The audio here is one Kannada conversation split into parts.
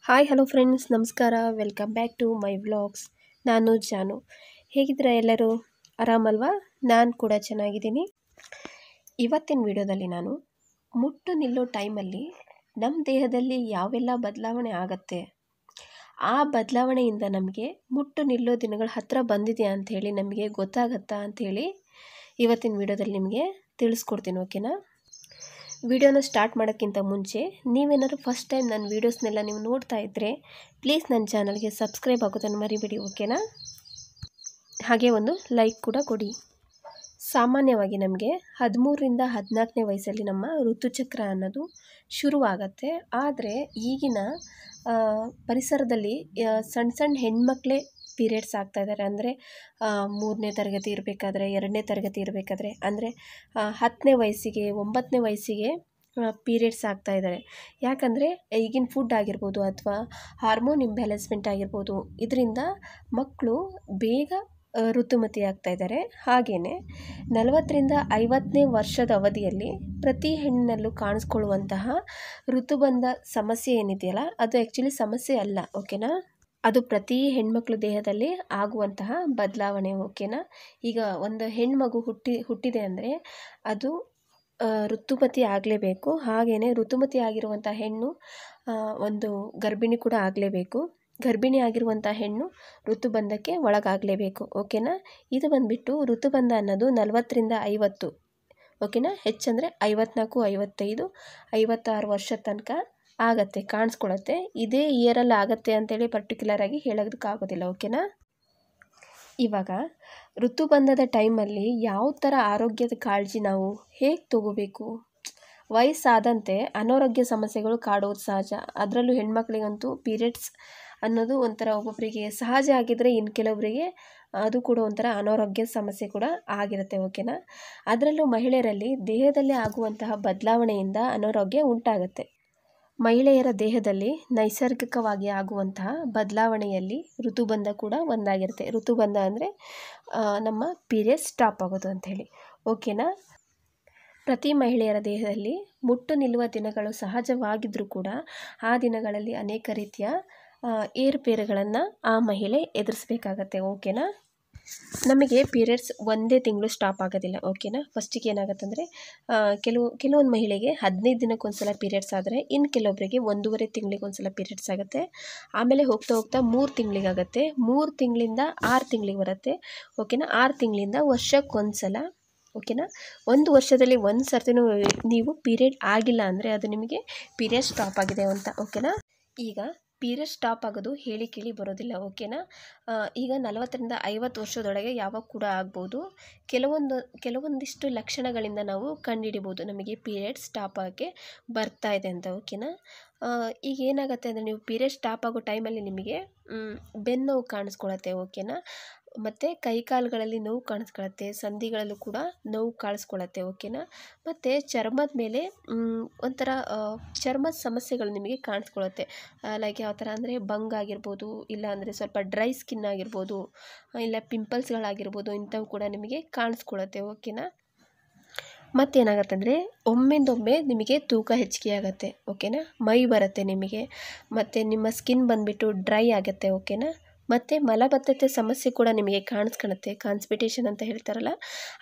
ಹಾಯ್ ಹಲೋ ಫ್ರೆಂಡ್ಸ್, ನಮಸ್ಕಾರ. Welcome back to my vlogs. ನಾನು ಜಾನು. ಹೇಗಿದ್ದೀರಾ ಎಲ್ಲರೂ? ಆರಾಮಲ್ವಾ? ನಾನು ಕೂಡ ಚೆನ್ನಾಗಿದ್ದೀನಿ. ಇವತ್ತಿನ ವಿಡಿಯೋದಲ್ಲಿ ನಾನು ಮುಟ್ಟು ನಿಲ್ಲೋ ಟೈಮಲ್ಲಿ ನಮ್ಮ ದೇಹದಲ್ಲಿ ಯಾವೆಲ್ಲ ಬದಲಾವಣೆ ಆಗತ್ತೆ, ಆ ಬದಲಾವಣೆಯಿಂದ ನಮಗೆ ಮುಟ್ಟು ನಿಲ್ಲೋ ದಿನಗಳು ಹತ್ತಿರ ಬಂದಿದೆಯಾ ಅಂಥೇಳಿ ನಮಗೆ ಗೊತ್ತಾಗತ್ತಾ ಅಂಥೇಳಿ ಇವತ್ತಿನ ವಿಡಿಯೋದಲ್ಲಿ ನಿಮಗೆ ತಿಳಿಸ್ಕೊಡ್ತೀನಿ. ಓಕೆನಾ? ವಿಡಿಯೋನ ಸ್ಟಾರ್ಟ್ ಮಾಡೋಕ್ಕಿಂತ ಮುಂಚೆ ನೀವೇನಾದರೂ ಫಸ್ಟ್ ಟೈಮ್ ನನ್ನ ವೀಡಿಯೋಸ್ನೆಲ್ಲ ನೀವು ನೋಡ್ತಾ ಇದ್ದರೆ ಪ್ಲೀಸ್ ನನ್ನ ಚಾನಲ್ಗೆ ಸಬ್ಸ್ಕ್ರೈಬ್ ಆಗೋದನ್ನು ಮರಿಬೇಡಿ. ಓಕೆನಾ? ಹಾಗೆ ಒಂದು ಲೈಕ್ ಕೂಡ ಕೊಡಿ. ಸಾಮಾನ್ಯವಾಗಿ ನಮಗೆ 13ರಿಂದ 14ನೇ ವಯಸ್ಸಲ್ಲಿ ನಮ್ಮ ಋತುಚಕ್ರ ಅನ್ನೋದು ಶುರುವಾಗತ್ತೆ. ಆದರೆ ಈಗಿನ ಪರಿಸರದಲ್ಲಿ ಸಣ್ಣ ಸಣ್ಣ ಹೆಣ್ಮಕ್ಳೇ ಪೀರಿಯಡ್ಸ್ ಆಗ್ತಾಯಿದ್ದಾರೆ. ಅಂದರೆ 3ನೇ ತರಗತಿ ಇರಬೇಕಾದ್ರೆ, 2ನೇ ತರಗತಿ ಇರಬೇಕಾದ್ರೆ, ಅಂದರೆ 10ನೇ ವಯಸ್ಸಿಗೆ, 9ನೇ ವಯಸ್ಸಿಗೆ ಪೀರಿಯಡ್ಸ್ ಆಗ್ತಾಯಿದ್ದಾರೆ. ಯಾಕಂದರೆ ಈಗಿನ ಫುಡ್ ಆಗಿರ್ಬೋದು ಅಥವಾ ಹಾರ್ಮೋನ್ ಇಂಬ್ಯಾಲೆನ್ಸ್ಮೆಂಟ್ ಆಗಿರ್ಬೋದು, ಇದರಿಂದ ಮಕ್ಕಳು ಬೇಗ ಋತುಮತಿ ಆಗ್ತಾಯಿದ್ದಾರೆ. ಹಾಗೆಯೇ 40ರಿಂದ 50ನೇ ವರ್ಷದ ಅವಧಿಯಲ್ಲಿ ಪ್ರತಿ ಹೆಣ್ಣಿನಲ್ಲೂ ಕಾಣಿಸ್ಕೊಳ್ಳುವಂತಹ ಋತುಬಂಧ ಸಮಸ್ಯೆ ಏನಿದೆಯಲ್ಲ, ಅದು ಆ್ಯಕ್ಚುಲಿ ಸಮಸ್ಯೆ ಅಲ್ಲ. ಓಕೆನಾ? ಅದು ಪ್ರತಿ ಹೆಣ್ಮಕ್ಳು ದೇಹದಲ್ಲಿ ಆಗುವಂತಹ ಬದಲಾವಣೆ. ಓಕೆನಾ? ಈಗ ಒಂದು ಹೆಣ್ಮಗು ಹುಟ್ಟಿದೆ ಅಂದರೆ ಅದು ಋತುಮತಿ ಆಗಲೇಬೇಕು. ಹಾಗೆಯೇ ಋತುಮತಿ ಆಗಿರುವಂಥ ಹೆಣ್ಣು ಒಂದು ಗರ್ಭಿಣಿ ಕೂಡ ಆಗಲೇಬೇಕು. ಗರ್ಭಿಣಿ ಆಗಿರುವಂಥ ಹೆಣ್ಣು ಋತುಬಂಧಕ್ಕೆ ಒಳಗಾಗಲೇಬೇಕು. ಓಕೆನಾ? ಇದು ಬಂದುಬಿಟ್ಟು ಋತುಬಂಧ ಅನ್ನೋದು 40ರಿಂದ 50. ಓಕೆನಾ? ಹೆಚ್ಚಂದರೆ 54, 55, 56 ವರ್ಷದ ತನಕ ಆಗತ್ತೆ, ಕಾಣಿಸ್ಕೊಳತ್ತೆ. ಇದೇ ಇಯರಲ್ಲಿ ಆಗತ್ತೆ ಅಂತೇಳಿ ಪರ್ಟಿಕ್ಯುಲರಾಗಿ ಹೇಳೋದಕ್ಕಾಗೋದಿಲ್ಲ. ಓಕೆನಾ? ಇವಾಗ ಋತುಬಂಧದ ಟೈಮಲ್ಲಿ ಯಾವ ಥರ ಆರೋಗ್ಯದ ಕಾಳಜಿ ನಾವು ಹೇಗೆ ತಗೋಬೇಕು? ವಯಸ್ಸಾದಂತೆ ಅನಾರೋಗ್ಯ ಸಮಸ್ಯೆಗಳು ಕಾಡೋದು ಸಹಜ. ಅದರಲ್ಲೂ ಹೆಣ್ಮಕ್ಳಿಗಂತೂ ಪೀರಿಯಡ್ಸ್ ಅನ್ನೋದು ಒಂಥರ ಒಬ್ಬೊಬ್ಬರಿಗೆ ಸಹಜ ಆಗಿದ್ದರೆ, ಇನ್ನು ಕೆಲವೊಬ್ಬರಿಗೆ ಅದು ಕೂಡ ಒಂಥರ ಅನಾರೋಗ್ಯ ಸಮಸ್ಯೆ ಕೂಡ ಆಗಿರುತ್ತೆ. ಓಕೆನಾ? ಅದರಲ್ಲೂ ಮಹಿಳೆಯರಲ್ಲಿ ದೇಹದಲ್ಲಿ ಆಗುವಂತಹ ಬದಲಾವಣೆಯಿಂದ ಅನಾರೋಗ್ಯ ಉಂಟಾಗುತ್ತೆ. ಮಹಿಳೆಯರ ದೇಹದಲ್ಲಿ ನೈಸರ್ಗಿಕವಾಗಿ ಆಗುವಂತಹ ಬದಲಾವಣೆಯಲ್ಲಿ ಋತುಬಂಧ ಕೂಡ ಒಂದಾಗಿರುತ್ತೆ. ಋತುಬಂಧ ಅಂದರೆ ನಮ್ಮ ಪೀರಿಯಡ್ಸ್ ಸ್ಟಾಪ್ ಆಗೋದು ಅಂಥೇಳಿ. ಓಕೆನಾ? ಪ್ರತಿ ಮಹಿಳೆಯರ ದೇಹದಲ್ಲಿ ಮುಟ್ಟು ನಿಲ್ಲುವ ದಿನಗಳು ಸಹಜವಾಗಿದ್ದರೂ ಕೂಡ ಆ ದಿನಗಳಲ್ಲಿ ಅನೇಕ ರೀತಿಯ ಏರುಪೇರುಗಳನ್ನು ಆ ಮಹಿಳೆ ಎದುರಿಸಬೇಕಾಗತ್ತೆ. ಓಕೆನಾ? ನಮಗೆ ಪೀರಿಯಡ್ಸ್ ಒಂದೇ ತಿಂಗಳು ಸ್ಟಾಪ್ ಆಗೋದಿಲ್ಲ. ಓಕೆನಾ? ಫಸ್ಟಿಗೆ ಏನಾಗುತ್ತಂದರೆ ಕೆಲವೊಂದು ಮಹಿಳೆಗೆ 15 ದಿನಕ್ಕೊಂದ್ಸಲ ಪೀರಿಯಡ್ಸ್ ಆದರೆ, ಇನ್ನು ಕೆಲವೊಬ್ಬರಿಗೆ 1.5 ತಿಂಗಳಿಗೊಂದ್ಸಲ ಪೀರಿಯಡ್ಸ್ ಆಗುತ್ತೆ. ಆಮೇಲೆ ಹೋಗ್ತಾ ಹೋಗ್ತಾ 3 ತಿಂಗಳಿಗಾಗುತ್ತೆ. 3 ತಿಂಗಳಿಂದ 6 ತಿಂಗಳಿಗೆ ಬರುತ್ತೆ. ಓಕೆನಾ? 6 ತಿಂಗಳಿಂದ ವರ್ಷಕ್ಕೊಂದ್ಸಲ. ಓಕೆನಾ? ಒಂದು ವರ್ಷದಲ್ಲಿ ಒಂದು ಸರ್ತಿನೂ ನೀವು ಪೀರಿಯಡ್ ಆಗಿಲ್ಲ ಅಂದರೆ ಅದು ನಿಮಗೆ ಪೀರಿಯಡ್ ಸ್ಟಾಪ್ ಆಗಿದೆ ಅಂತ. ಓಕೆನಾ? ಈಗ ಪೀರಿಯಡ್ ಸ್ಟಾಪ್ ಆಗೋದು ಹೇಳಿ ಕೇಳಿ ಬರೋದಿಲ್ಲ. ಓಕೆನಾ? ಈಗ 40ರಿಂದ 50 ವರ್ಷದೊಳಗೆ ಯಾವಾಗ ಕೂಡ ಆಗ್ಬೋದು. ಕೆಲವೊಂದಿಷ್ಟು ಲಕ್ಷಣಗಳಿಂದ ನಾವು ಕಂಡುಹಿಡಿಬೋದು ನಮಗೆ ಪೀರಿಯಡ್ ಸ್ಟಾಪ್ ಆಗೋಕ್ಕೆ ಬರ್ತಾ ಇದೆ ಅಂತ. ಓಕೆನಾ? ಈಗ ಏನಾಗುತ್ತೆ ಅಂದರೆ, ನೀವು ಪೀರಿಯಡ್ ಸ್ಟಾಪ್ ಆಗೋ ಟೈಮಲ್ಲಿ ನಿಮಗೆ ಬೆನ್ನು ನೋವು ಕಾಣಿಸ್ಕೊಳತ್ತೆ. ಓಕೆನಾ? ಮತ್ತು ಕೈಕಾಲುಗಳಲ್ಲಿ ನೋವು ಕಾಣಿಸ್ಕೊಳತ್ತೆ, ಸಂಧಿಗಳಲ್ಲೂ ಕೂಡ ನೋವು ಕಾಣಿಸ್ಕೊಳತ್ತೆ. ಓಕೆನಾ? ಮತ್ತು ಚರ್ಮದ ಮೇಲೆ ಒಂಥರ ಚರ್ಮದ ಸಮಸ್ಯೆಗಳು ನಿಮಗೆ ಕಾಣಿಸ್ಕೊಳತ್ತೆ. ಲೈಕ್ ಯಾವ ಥರ ಅಂದರೆ ಬಂಗಾಗಿರ್ಬೋದು, ಇಲ್ಲ ಅಂದರೆ ಸ್ವಲ್ಪ ಡ್ರೈ ಸ್ಕಿನ್ ಆಗಿರ್ಬೋದು, ಇಲ್ಲ ಪಿಂಪಲ್ಸ್ಗಳಾಗಿರ್ಬೋದು, ಇಂಥವು ಕೂಡ ನಿಮಗೆ ಕಾಣಿಸ್ಕೊಳತ್ತೆ. ಓಕೆನಾ? ಮತ್ತೇನಾಗತ್ತೆ ಅಂದರೆ, ಒಮ್ಮೆಂದೊಮ್ಮೆ ನಿಮಗೆ ತೂಕ ಹೆಚ್ಚಿಗೆ ಆಗುತ್ತೆ. ಓಕೆನಾ? ಮೈ ಬರುತ್ತೆ ನಿಮಗೆ, ಮತ್ತು ನಿಮ್ಮ ಸ್ಕಿನ್ ಬಂದುಬಿಟ್ಟು ಡ್ರೈ ಆಗುತ್ತೆ. ಓಕೆನಾ? ಮತ್ತು ಮಲಬದ್ಧತೆ ಸಮಸ್ಯೆ ಕೂಡ ನಿಮಗೆ ಕಾಣಿಸ್ಕೊಳತ್ತೆ. ಕಾನ್ಸ್ಟಿಪೇಷನ್ ಅಂತ ಹೇಳ್ತಾರಲ್ಲ,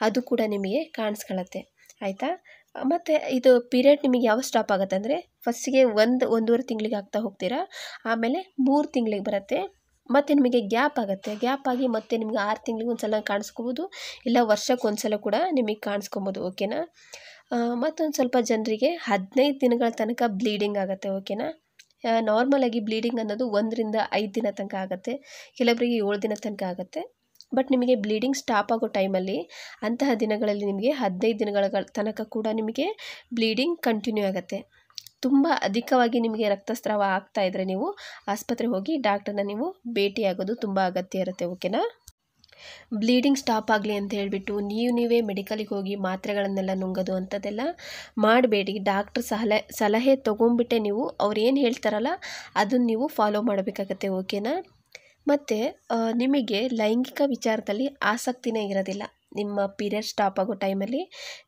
ಅದು ಕೂಡ ನಿಮಗೆ ಕಾಣಿಸ್ಕೊಳತ್ತೆ. ಆಯಿತಾ? ಮತ್ತು ಇದು ಪೀರಿಯಡ್ ನಿಮಗೆ ಯಾವಾಗ ಸ್ಟಾಪ್ ಆಗುತ್ತೆ ಅಂದರೆ, ಫಸ್ಟಿಗೆ 1-1.5 ತಿಂಗಳಿಗೆ ಆಗ್ತಾ ಹೋಗ್ತೀರಾ, ಆಮೇಲೆ 3 ತಿಂಗಳಿಗೆ ಬರುತ್ತೆ, ಮತ್ತು ನಿಮಗೆ ಗ್ಯಾಪ್ ಆಗುತ್ತೆ. ಗ್ಯಾಪ್ ಆಗಿ ಮತ್ತೆ ನಿಮಗೆ 6 ತಿಂಗಳಿಗೆ ಒಂದ್ಸಲ ಕಾಣಿಸ್ಕೋಬೋದು, ಇಲ್ಲ ವರ್ಷಕ್ಕೊಂದ್ಸಲ ಕೂಡ ನಿಮಗೆ ಕಾಣಿಸ್ಕೊಬೋದು. ಓಕೆನಾ? ಮತ್ತೊಂದು ಸ್ವಲ್ಪ ಜನರಿಗೆ 15 ದಿನಗಳ ತನಕ ಬ್ಲೀಡಿಂಗ್ ಆಗುತ್ತೆ. ಓಕೆನಾ? ನಾರ್ಮಲಾಗಿ ಬ್ಲೀಡಿಂಗ್ ಅನ್ನೋದು 1ರಿಂದ 5 ದಿನ ತನಕ ಆಗುತ್ತೆ, ಕೆಲವರಿಗೆ 7 ದಿನ ತನಕ ಆಗುತ್ತೆ. ಬಟ್ ನಿಮಗೆ ಬ್ಲೀಡಿಂಗ್ ಸ್ಟಾಪ್ ಆಗೋ ಟೈಮಲ್ಲಿ ಅಂತಹ ದಿನಗಳಲ್ಲಿ ನಿಮಗೆ 15 ದಿನಗಳ ತನಕ ಕೂಡ ನಿಮಗೆ ಬ್ಲೀಡಿಂಗ್ ಕಂಟಿನ್ಯೂ ಆಗುತ್ತೆ. ತುಂಬ ಅಧಿಕವಾಗಿ ನಿಮಗೆ ರಕ್ತಸ್ರಾವ ಆಗ್ತಾ ಇದ್ದರೆ ನೀವು ಆಸ್ಪತ್ರೆಗೆ ಹೋಗಿ ಡಾಕ್ಟರ್ನ ನೀವು ಭೇಟಿಯಾಗೋದು ತುಂಬ ಅಗತ್ಯ ಇರುತ್ತೆ. ಓಕೆನಾ? ಬ್ಲೀಡಿಂಗ್ ಸ್ಟಾಪ್ ಆಗಲಿ ಅಂತ ಹೇಳಿಬಿಟ್ಟು ನೀವೇ ಮೆಡಿಕಲಿಗೆ ಹೋಗಿ ಮಾತ್ರೆಗಳನ್ನೆಲ್ಲ ನುಂಗೋದು ಅಂಥದ್ದೆಲ್ಲ ಮಾಡಬೇಡಿ. ಡಾಕ್ಟ್ರ್ ಸಲಹೆ ತೊಗೊಂಡ್ಬಿಟ್ಟೆ ನೀವು ಅವ್ರು ಏನು ಹೇಳ್ತಾರಲ್ಲ ಅದನ್ನು ನೀವು ಫಾಲೋ ಮಾಡಬೇಕಾಗತ್ತೆ. ಓಕೆನಾ? ಮತ್ತು ನಿಮಗೆ ಲೈಂಗಿಕ ವಿಚಾರದಲ್ಲಿ ಆಸಕ್ತಿನೇ ಇರೋದಿಲ್ಲ. ನಿಮ್ಮ ಪೀರಿಯಡ್ ಸ್ಟಾಪ್ ಆಗೋ ಟೈಮಲ್ಲಿ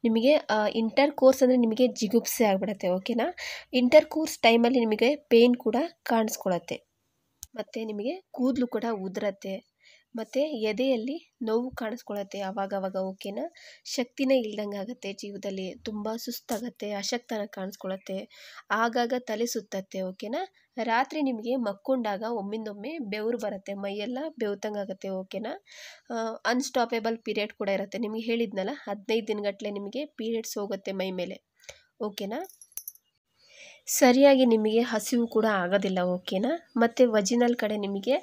ನಿಮಗೆ ಇಂಟರ್ ಕೋರ್ಸ್ ಅಂದರೆ ನಿಮಗೆ ಜಿಗುಪ್ಸೆ ಆಗಿಬಿಡುತ್ತೆ. ಓಕೆನಾ. ಇಂಟರ್ ಕೋರ್ಸ್ ಟೈಮಲ್ಲಿ ನಿಮಗೆ ಪೇಯ್ನ್ ಕೂಡ ಕಾಣಿಸ್ಕೊಳ್ಳುತ್ತೆ ಮತ್ತು ನಿಮಗೆ ಕೂದಲು ಕೂಡ ಉದುರತ್ತೆ ಮತ್ತು ಎದೆಯಲ್ಲಿ ನೋವು ಕಾಣಿಸ್ಕೊಳ್ಳುತ್ತೆ ಆವಾಗವಾಗ. ಓಕೆನಾ. ಶಕ್ತಿನೇ ಇಲ್ದಂಗೆ ಆಗುತ್ತೆ, ಜೀವದಲ್ಲಿ ತುಂಬ ಸುಸ್ತಾಗತ್ತೆ, ಅಶಕ್ತನ ಕಾಣಿಸ್ಕೊಳ್ಳುತ್ತೆ, ಆಗಾಗ ತಲೆ ಸುತ್ತತ್ತೆ. ಓಕೆನಾ. ರಾತ್ರಿ ನಿಮಗೆ ಮಕ್ಕೊಂಡಾಗ ಒಮ್ಮಿಂದೊಮ್ಮೆ ಬೆವರು ಬರುತ್ತೆ, ಮೈಯೆಲ್ಲ ಬೆವ್ತಂಗೆ ಆಗುತ್ತೆ. ಓಕೆನಾ. ಅನ್ಸ್ಟಾಪೇಬಲ್ ಪೀರಿಯಡ್ ಕೂಡ ಇರುತ್ತೆ. ನಿಮಗೆ ಹೇಳಿದ್ನಲ್ಲ 15 ದಿನಗಟ್ಟಲೆ ನಿಮಗೆ ಪೀರಿಯಡ್ಸ್ ಹೋಗುತ್ತೆ ಮೈ ಮೇಲೆ. ಓಕೆನಾ. ಸರಿಯಾಗಿ ನಿಮಗೆ ಹಸಿವು ಕೂಡ ಆಗೋದಿಲ್ಲ. ಓಕೆನಾ. ಮತ್ತು ವಜಿನಲ್ ಕಡೆ ನಿಮಗೆ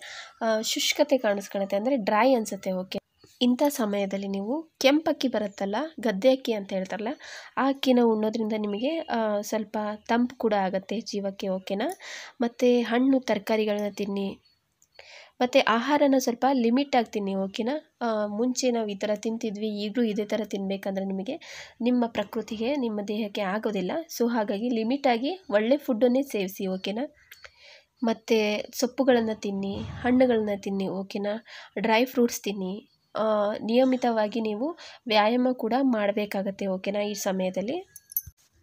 ಶುಷ್ಕತೆ ಕಾಣಿಸ್ಕೊಳುತ್ತೆ, ಅಂದರೆ ಡ್ರೈ ಅನಿಸುತ್ತೆ. ಓಕೆ. ಇಂಥ ಸಮಯದಲ್ಲಿ ನೀವು ಕೆಂಪಕ್ಕಿ ಬರುತ್ತಲ್ಲ, ಗದ್ದೆ ಅಕ್ಕಿ ಅಂತ ಹೇಳ್ತಾರಲ್ಲ, ಆ ಅಕ್ಕಿನ ಉಣ್ಣೋದ್ರಿಂದ ನಿಮಗೆ ಸ್ವಲ್ಪ ತಂಪು ಕೂಡ ಆಗುತ್ತೆ ಜೀವಕ್ಕೆ. ಓಕೆನಾ. ಮತ್ತು ಹಣ್ಣು ತರಕಾರಿಗಳನ್ನ ತಿನ್ನಿ, ಮತ್ತು ಆಹಾರನ ಸ್ವಲ್ಪ ಲಿಮಿಟಾಗಿ ತಿನ್ನಿ. ಓಕೆನಾ. ಮುಂಚೆ ನಾವು ಈ ಥರ ತಿಂತಿದ್ವಿ, ಈಗಲೂ ಇದೇ ಥರ ತಿನ್ನಬೇಕಂದ್ರೆ ನಿಮಗೆ ನಿಮ್ಮ ಪ್ರಕೃತಿಗೆ, ನಿಮ್ಮ ದೇಹಕ್ಕೆ ಆಗೋದಿಲ್ಲ. ಸೊ ಹಾಗಾಗಿ ಲಿಮಿಟಾಗಿ ಒಳ್ಳೆ ಫುಡ್ಡನ್ನೇ ಸೇವಿಸಿ. ಓಕೆನಾ. ಮತ್ತು ಸೊಪ್ಪುಗಳನ್ನು ತಿನ್ನಿ, ಹಣ್ಣುಗಳನ್ನ ತಿನ್ನಿ. ಓಕೆನಾ. ಡ್ರೈ ಫ್ರೂಟ್ಸ್ ತಿನ್ನಿ. ನಿಯಮಿತವಾಗಿ ನೀವು ವ್ಯಾಯಾಮ ಕೂಡ ಮಾಡಬೇಕಾಗತ್ತೆ. ಓಕೆನಾ ಈ ಸಮಯದಲ್ಲಿ.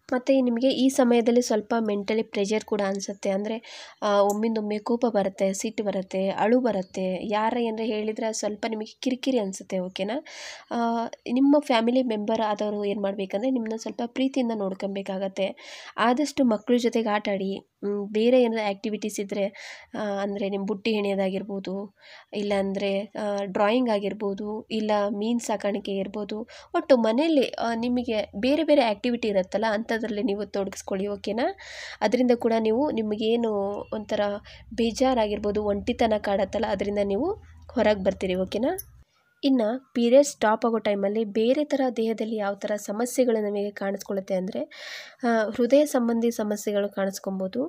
ಮತ್ತು ನಿಮಗೆ ಈ ಸಮಯದಲ್ಲಿ ಸ್ವಲ್ಪ ಮೆಂಟಲಿ ಪ್ರೆಷರ್ ಕೂಡ ಅನಿಸುತ್ತೆ, ಅಂದರೆ ಒಮ್ಮಿಂದೊಮ್ಮೆ ಕೋಪ ಬರುತ್ತೆ, ಸಿಟ್ಟು ಬರುತ್ತೆ, ಅಳು ಬರುತ್ತೆ. ಏನಾರ ಹೇಳಿದರೆ ಸ್ವಲ್ಪ ನಿಮಗೆ ಕಿರಿಕಿರಿ ಅನಿಸುತ್ತೆ. ಓಕೆನಾ. ನಿಮ್ಮ ಫ್ಯಾಮಿಲಿ ಮೆಂಬರ್ ಆದವರು ಏನು ಮಾಡಬೇಕಂದ್ರೆ ನಿಮ್ಮನ್ನ ಸ್ವಲ್ಪ ಪ್ರೀತಿಯಿಂದ ನೋಡ್ಕೊಬೇಕಾಗತ್ತೆ. ಆದಷ್ಟು ಮಕ್ಕಳ ಜೊತೆಗೆ ಆಟಾಡಿ, ಬೇರೆ ಏನಾರ ಆ್ಯಕ್ಟಿವಿಟೀಸ್ ಇದ್ದರೆ, ಅಂದರೆ ನಿಮ್ಮ ಬುಟ್ಟಿ ಹೆಣೆಯೋದಾಗಿರ್ಬೋದು, ಇಲ್ಲಾಂದರೆ ಡ್ರಾಯಿಂಗ್ ಆಗಿರ್ಬೋದು, ಇಲ್ಲ ಮೀನು ಸಾಕಾಣಿಕೆ ಇರ್ಬೋದು, ಒಟ್ಟು ಮನೆಯಲ್ಲಿ ನಿಮಗೆ ಬೇರೆ ಬೇರೆ ಆ್ಯಕ್ಟಿವಿಟಿ ಇರುತ್ತಲ್ಲ ಅಂಥದ್ರಲ್ಲಿ ನೀವು ತೊಡಗಿಸ್ಕೊಳ್ಳಿ. ಓಕೆನಾ. ಅದರಿಂದ ಕೂಡ ನಿಮಗೇನು ಒಂಥರ ಬೇಜಾರಾಗಿರ್ಬೋದು, ಒಂಟಿತನ ಕಾಡತ್ತಲ್ಲ, ಅದರಿಂದ ನೀವು ಹೊರಗೆ ಬರ್ತೀರಿ. ಓಕೆನಾ. ಇನ್ನು ಪೀರಿಯಡ್ ಸ್ಟಾಪ್ ಆಗೋ ಟೈಮಲ್ಲಿ ಬೇರೆ ಥರ ದೇಹದಲ್ಲಿ ಯಾವ ಥರ ಸಮಸ್ಯೆಗಳು ನಮಗೆ ಕಾಣಿಸ್ಕೊಳ್ಳುತ್ತೆ ಅಂದರೆ, ಹೃದಯ ಸಂಬಂಧಿ ಸಮಸ್ಯೆಗಳು ಕಾಣಿಸ್ಕೊಬೋದು,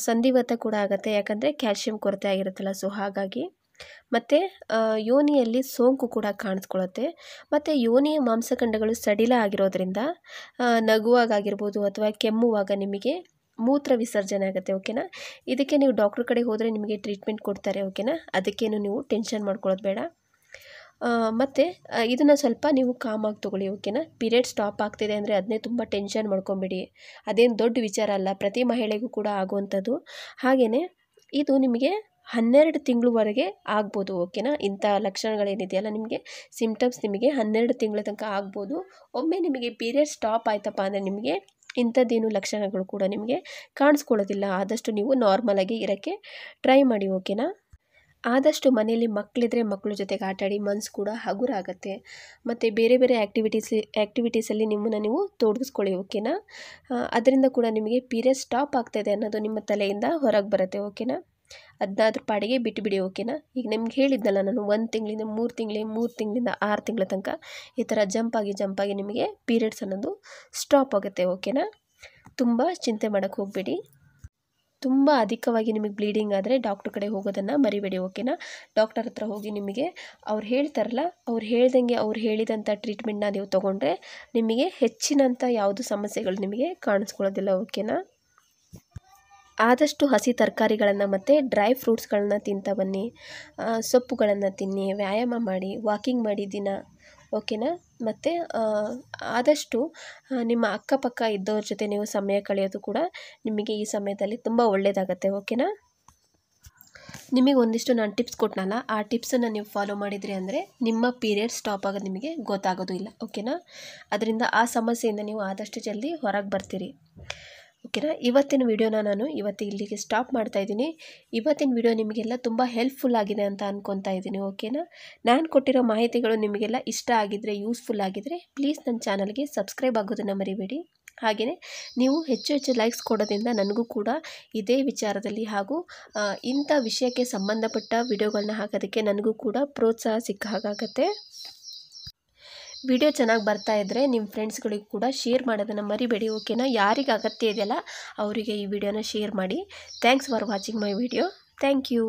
ಸಂಧಿವಾತ ಕೂಡ ಆಗುತ್ತೆ, ಯಾಕಂದರೆ ಕ್ಯಾಲ್ಶಿಯಂ ಕೊರತೆ ಆಗಿರುತ್ತಲ್ಲ, ಸೊ ಹಾಗಾಗಿ. ಮತ್ತು ಯೋನಿಯಲ್ಲಿ ಸೋಂಕು ಕೂಡ ಕಾಣಿಸ್ಕೊಳ್ಳುತ್ತೆ. ಮತ್ತು ಯೋನಿಯ ಮಾಂಸಖಂಡಗಳು ಸಡಿಲ ಆಗಿರೋದ್ರಿಂದ ನಗುವಾಗಾಗಿರ್ಬೋದು ಅಥವಾ ಕೆಮ್ಮುವಾಗ ನಿಮಗೆ ಮೂತ್ರ ವಿಸರ್ಜನೆ ಆಗುತ್ತೆ. ಓಕೆನಾ. ಇದಕ್ಕೆ ನೀವು ಡಾಕ್ಟ್ರ್ ಕಡೆ ಹೋದರೆ ನಿಮಗೆ ಟ್ರೀಟ್ಮೆಂಟ್ ಕೊಡ್ತಾರೆ. ಓಕೆನಾ. ಅದಕ್ಕೇನು ನೀವು ಟೆನ್ಷನ್ ಮಾಡ್ಕೊಳ್ಳೋದು ಬೇಡ. ಮತ್ತು ಇದನ್ನು ಸ್ವಲ್ಪ ನೀವು ಕಾಮಾಗಿ ತೊಗೊಳ್ಳಿ. ಓಕೆನಾ. ಪೀರಿಯಡ್ ಸ್ಟಾಪ್ ಆಗ್ತಿದೆ ಅಂದರೆ ಅದನ್ನೇ ತುಂಬ ಟೆನ್ಷನ್ ಮಾಡ್ಕೊಬೇಡಿ, ಅದೇನು ದೊಡ್ಡ ವಿಚಾರ ಅಲ್ಲ, ಪ್ರತಿ ಮಹಿಳೆಗೂ ಕೂಡ ಆಗುವಂಥದ್ದು. ಹಾಗೆಯೇ ಇದು ನಿಮಗೆ 12 ತಿಂಗಳವರೆಗೆ ಆಗ್ಬೋದು. ಓಕೆನಾ. ಇಂಥ ಲಕ್ಷಣಗಳೇನಿದೆಯಲ್ಲ ನಿಮಗೆ ಸಿಮ್ಟಮ್ಸ್ ನಿಮಗೆ 12 ತಿಂಗಳ ತನಕ ಆಗ್ಬೋದು. ಒಮ್ಮೆ ನಿಮಗೆ ಪೀರಿಯಡ್ ಸ್ಟಾಪ್ ಆಯ್ತಪ್ಪ ಅಂದರೆ ನಿಮಗೆ ಇಂಥದ್ದೇನು ಲಕ್ಷಣಗಳು ಕೂಡ ನಿಮಗೆ ಕಾಣಿಸ್ಕೊಳ್ಳೋದಿಲ್ಲ. ಆದಷ್ಟು ನೀವು ನಾರ್ಮಲಾಗಿ ಇರೋಕ್ಕೆ ಟ್ರೈ ಮಾಡಿ. ಓಕೆನಾ. ಆದಷ್ಟು ಮನೆಯಲ್ಲಿ ಮಕ್ಕಳಿದ್ರೆ ಮಕ್ಕಳ ಜೊತೆಗೆ ಆಟಾಡಿ, ಮನಸ್ಸು ಕೂಡ ಹಗುರ ಆಗುತ್ತೆ. ಮತ್ತು ಬೇರೆ ಬೇರೆ ಆ್ಯಕ್ಟಿವಿಟೀಸಲ್ಲಿ ನಿಮ್ಮನ್ನು ನೀವು ತೊಡಗಿಸ್ಕೊಳ್ಳಿ. ಓಕೆನಾ. ಅದರಿಂದ ಕೂಡ ನಿಮಗೆ ಪೀರಿಯಡ್ ಸ್ಟಾಪ್ ಆಗ್ತಾಯಿದೆ ಅನ್ನೋದು ನಿಮ್ಮ ತಲೆಯಿಂದ ಹೊರಗೆ ಬರುತ್ತೆ. ಓಕೆನಾ. ಅದಾದ್ರ ಪಾಡಿಗೆ ಬಿಟ್ಟುಬಿಡಿ. ಓಕೆನಾ. ಈಗ ನಿಮ್ಗೆ ಹೇಳಿದ್ನಲ್ಲ ನಾನು 1 ತಿಂಗಳಿಂದ 3 ತಿಂಗಳಿಗೆ, 3 ತಿಂಗಳಿಂದ 6 ತಿಂಗಳ ತನಕ ಈ ಥರ ಜಂಪಾಗಿ ನಿಮಗೆ ಪೀರಿಯಡ್ಸ್ ಅನ್ನೋದು ಸ್ಟಾಪ್ ಆಗುತ್ತೆ. ಓಕೆನಾ. ತುಂಬ ಚಿಂತೆ ಮಾಡೋಕ್ಕೆ ಹೋಗಬೇಡಿ. ತುಂಬ ಅಧಿಕವಾಗಿ ನಿಮಗೆ ಬ್ಲೀಡಿಂಗ್ ಆದರೆ ಡಾಕ್ಟ್ರ್ ಕಡೆ ಹೋಗೋದನ್ನು ಮರಿಬೇಡಿ. ಓಕೆನಾ. ಡಾಕ್ಟರ್ ಹತ್ರ ಹೋಗಿ ನಿಮಗೆ ಅವ್ರು ಹೇಳ್ತಾರಲ್ಲ, ಅವ್ರು ಹೇಳ್ದಂಗೆ ಅವ್ರು ಹೇಳಿದಂಥ ಟ್ರೀಟ್ಮೆಂಟ್ನ ನೀವು ತೊಗೊಂಡ್ರೆ ನಿಮಗೆ ಹೆಚ್ಚಿನಂಥ ಯಾವುದು ಸಮಸ್ಯೆಗಳು ನಿಮಗೆ ಕಾಣಿಸ್ಕೊಳ್ಳೋದಿಲ್ಲ. ಓಕೆನಾ. ಆದಷ್ಟು ಹಸಿ ತರಕಾರಿಗಳನ್ನು ಮತ್ತು ಡ್ರೈ ಫ್ರೂಟ್ಸ್ಗಳನ್ನ ತಿಂತಾ ಬನ್ನಿ, ಸೊಪ್ಪುಗಳನ್ನು ತಿನ್ನಿ, ವ್ಯಾಯಾಮ ಮಾಡಿ, ವಾಕಿಂಗ್ ಮಾಡಿ ದಿನ. ಓಕೆನಾ. ಮತ್ತು ಆದಷ್ಟು ನಿಮ್ಮ ಅಕ್ಕಪಕ್ಕ ಇದ್ದವ್ರ ಜೊತೆ ನೀವು ಸಮಯ ಕಳೆಯೋದು ಕೂಡ ನಿಮಗೆ ಈ ಸಮಯದಲ್ಲಿ ತುಂಬ ಒಳ್ಳೆಯದಾಗತ್ತೆ. ಓಕೆನಾ. ನಿಮಗೆ ಒಂದಿಷ್ಟು ನಾನು ಟಿಪ್ಸ್ ಕೊಟ್ಟನಲ್ಲ, ಆ ಟಿಪ್ಸನ್ನು ನೀವು ಫಾಲೋ ಮಾಡಿದ್ರಿ ಅಂದರೆ ನಿಮ್ಮ ಪೀರಿಯಡ್ ಸ್ಟಾಪ್ ಆಗೋದು ನಿಮಗೆ ಗೊತ್ತಾಗೋದು ಇಲ್ಲ. ಓಕೆನಾ. ಅದರಿಂದ ಆ ಸಮಸ್ಯೆಯಿಂದ ನೀವು ಆದಷ್ಟು ಜಲ್ದಿ ಹೊರಗೆ ಬರ್ತೀರಿ. ಓಕೆನಾ. ಇವತ್ತಿನ ವಿಡಿಯೋನ ನಾನು ಇಲ್ಲಿಗೆ ಸ್ಟಾಪ್ ಮಾಡ್ತಾಯಿದ್ದೀನಿ. ಇವತ್ತಿನ ವಿಡಿಯೋ ನಿಮಗೆಲ್ಲ ತುಂಬ ಹೆಲ್ಪ್ಫುಲ್ ಆಗಿದೆ ಅಂತ ಅಂದ್ಕೊತಾ ಇದ್ದೀನಿ. ಓಕೆನಾ. ನಾನು ಕೊಟ್ಟಿರೋ ಮಾಹಿತಿಗಳು ನಿಮಗೆಲ್ಲ ಇಷ್ಟ ಆಗಿದ್ದರೆ, ಯೂಸ್ಫುಲ್ ಆಗಿದ್ದರೆ ಪ್ಲೀಸ್ ನನ್ನ ಚಾನಲ್ಗೆ ಸಬ್ಸ್ಕ್ರೈಬ್ ಆಗೋದನ್ನು ಮರಿಬೇಡಿ. ಹಾಗೆಯೇ ನೀವು ಹೆಚ್ಚು ಲೈಕ್ಸ್ ಕೊಡೋದ್ರಿಂದ ನನಗೂ ಕೂಡ ಇದೇ ವಿಚಾರದಲ್ಲಿ ಹಾಗೂ ಇಂಥ ವಿಷಯಕ್ಕೆ ಸಂಬಂಧಪಟ್ಟ ವಿಡಿಯೋಗಳನ್ನ ಹಾಕೋದಕ್ಕೆ ನನಗೂ ಕೂಡ ಪ್ರೋತ್ಸಾಹ ಸಿಕ್ಕ ಹಾಗಾಗತ್ತೆ. ವಿಡಿಯೋ ಚೆನ್ನಾಗಿ ಬರ್ತಾ ಇದ್ದರೆ ನಿಮ್ಮ ಫ್ರೆಂಡ್ಸ್ಗಳಿಗೂ ಕೂಡ ಶೇರ್ ಮಾಡೋದನ್ನು ಮರಿಬೇಡಿ. ಓಕೆನಾ. ಯಾರಿಗೆ ಅಗತ್ಯ ಇದೆಯಲ್ಲ ಅವರಿಗೆ ಈ ವಿಡಿಯೋನ ಶೇರ್ ಮಾಡಿ. Thanks for watching my video. Thank you.